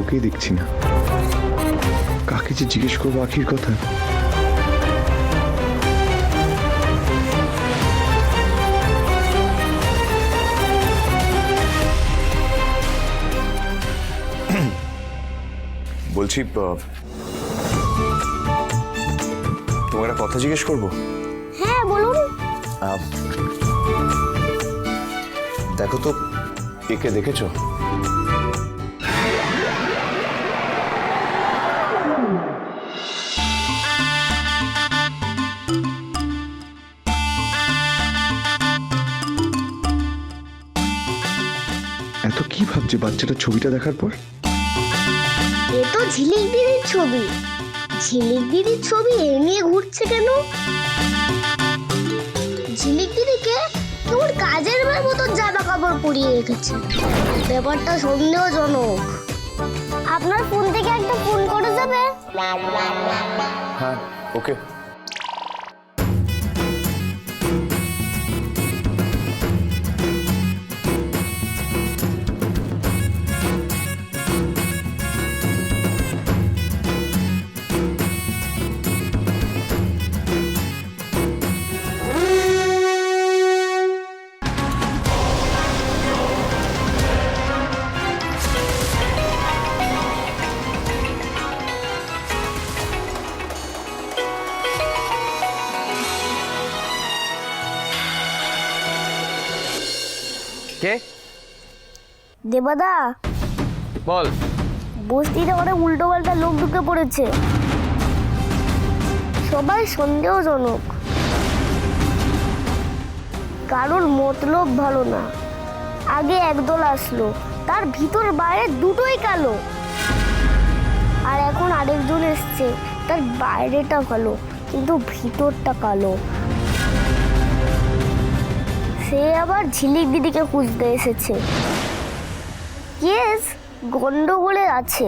কাউকেই দেখছি না। কাকে যে জিজ্ঞেস করবো আখির কথা। বলছি তোমার একটা কথা জিজ্ঞেস করবো? হ্যাঁ বলুন। দেখো তো, একে দেখেছো? এত কি ভাবছে বাচ্চাটা ছবিটা দেখার পর? এ তো ঝিলিক দিদির ছবি। ঝিলিক দিদির ছবি এ নিয়ে ঘুরছে কেন? ঝিলিক দিদিকে কেমন কাজের মেয়ের মতো জামা কাপড় পরিয়ে রেখেছে। ব্যাপারটা সন্দেহজনক। আপনার ফোন থেকে একটা ফোন করে যাবে? হ্যাঁ, ওকে। কে? দেবাদা, বল। বস্তিতে অনেক উল্টো পাল্টা লোক ঢুকে পড়েছে। সবাই সন্দেহজনক। কারোর মতলব ভালো না। আগে একদল আসলো, তার ভিতর বাইরে দুটোই কালো। আর এখন আরেকজন এসছে, তার বাইরেটা ভালো কিন্তু ভিতরটা কালো। সে আবার ঝিলিক দিদিকে খুঁজতে এসেছে। কেস গন্ডগোলে আছে।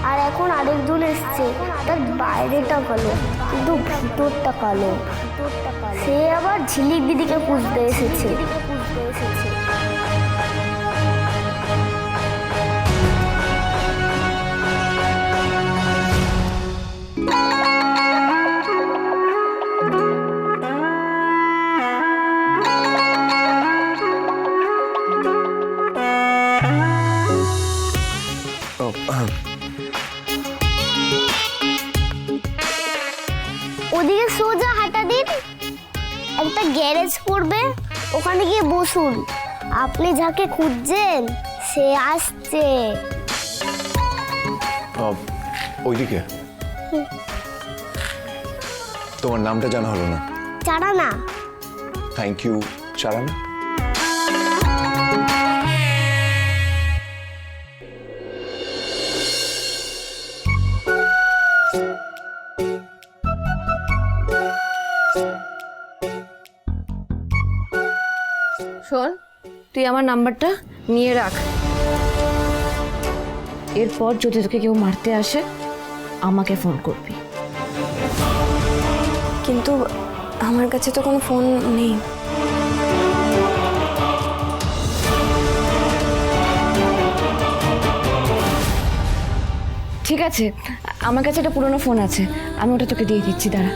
আর এখন আরেকজন এসছে, তার বাইরেটা ভালো কিন্তু ভিতরটা কালো। সে আবার ঝিলিক দিদিকে খুঁজতে এসেছে। ওদিকে সোজা হাঁটা দিন, একটা গ্যারেজ পড়বে, ওখানে গিয়ে বসুন। আপনি যাকে খুঁজছেন সে আসছে। ওইদিকে। তোমার নামটা জানা হলো না। চারানা। Thank you Charana. শোন, তুই আমার নাম্বারটা নিয়ে রাখ। এরপর যদি তোকে কেউ মারতে আসে আমাকে ফোন করবি। কিন্তু আমার কাছে তো কোনো ফোন নেই। ঠিক আছে, আমার কাছে একটা পুরনো ফোন আছে, আমি ওটা তোকে দিয়ে দিচ্ছি, দাঁড়া।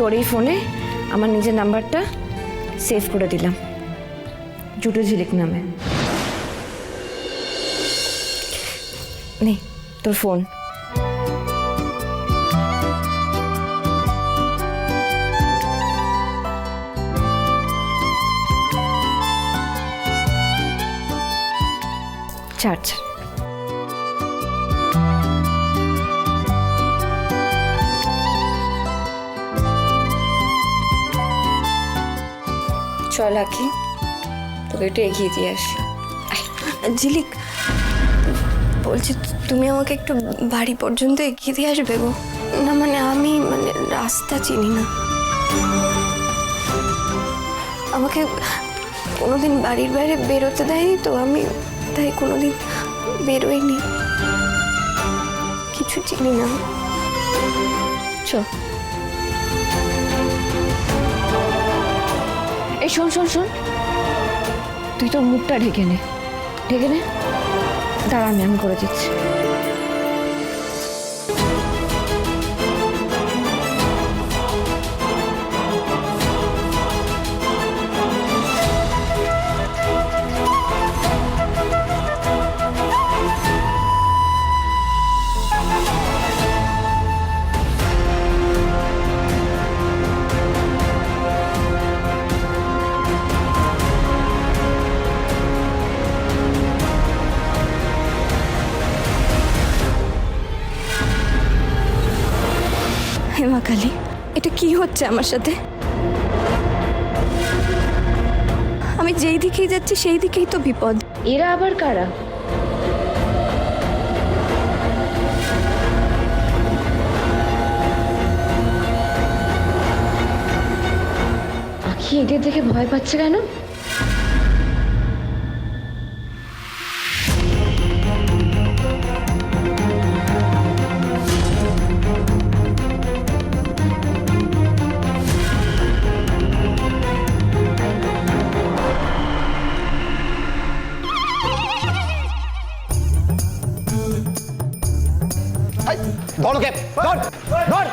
তোর এই ফোনে আমার নিজের নাম্বারটা সেভ করে দিলাম, জুটো ঝিলিক নামে। নে তোর ফোন। চার্জ। চল আঁকি, তোকে একটু এগিয়ে দিয়ে আসি। ঝিলিক, বলছি তুমি আমাকে একটু বাড়ি পর্যন্ত এগিয়ে দিয়ে আসবে গো? না মানে আমি রাস্তা চিনি না, আমাকে কোনোদিন বাড়ির বাইরে বেরোতে দেয়নি তো, আমি তাই কোনোদিন বেরোইনি, কিছু চিনি না। চ এই শোন শোন শোন, তুই তোর মুখটা ঢেকে নে, ঢেকে নে। দাঁড়া, আমি করে দিচ্ছি। হেমা কালী, এটা কি হচ্ছে আমার সাথে? আমি যেই দিকেই যাচ্ছি সেই দিকেই তো বিপদ। এরা আবার কারা? আখি এদের দেখে ভয় পাচ্ছে কেন? ধর ওকে, ধর ধর।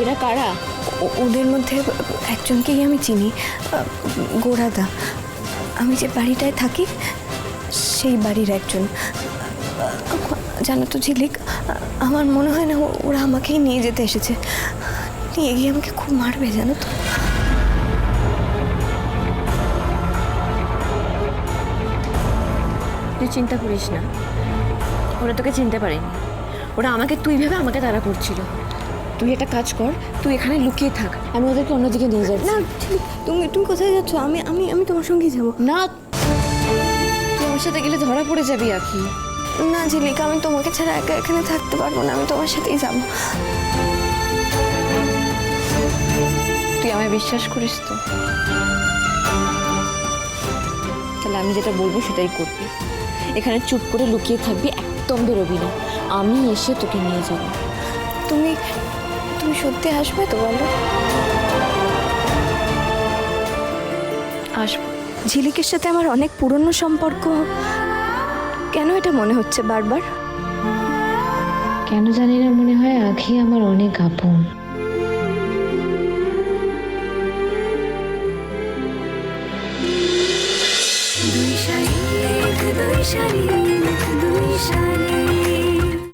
এরা কারা? ওদের মধ্যে একজনকেই আমি চিনি, গোরাদা। আমি যে বাড়িটায় থাকি সেই বাড়ির একজন। জানো তো ঝিলিক, আমার মনে হয় না ওরা আমাকেই নিয়ে যেতে এসেছে। নিয়ে গিয়ে আমাকে খুব মারবে, জানো তো। তুই চিন্তা করিস না, ওরা তোকে চিনতে পারেনি। ওরা আমাকে তুই ভেবে আমাকে তাড়া করছিল। তুই একটা কাজ কর, তুই এখানে লুকিয়ে থাক, আমি ওদেরকে অন্যদিকে নিয়ে যাচ্ছি। না ঝিলিক, তুমি কোথায় যাচ্ছ? আমি আমি আমি তোমার সঙ্গেই যাবো। না, তুই আমার সাথে গেলে ধরা পড়ে যাবি আখি। না ঝিলিক, আমি তোমাকে ছাড়া একা এখানে থাকতে পারবো না, আমি তোমার সাথেই যাবো। তুই আমায় বিশ্বাস করিস তো? তাহলে আমি যেটা বলবো সেটাই করবি। এখানে চুপ করে লুকিয়ে থাকবি, একদম বেরোবি না। আমি এসে তোকে নিয়ে যাব। তুমি তুমি সত্যি আসবে তো? বলো। আসবো। ঝিলিকের সাথে আমার অনেক পুরনো সম্পর্ক, কেন এটা মনে হচ্ছে বারবার? কেন জানি না, মনে হয় আখি আমার অনেক আপন। দুই শালিক দুই শালিক দুই শালিক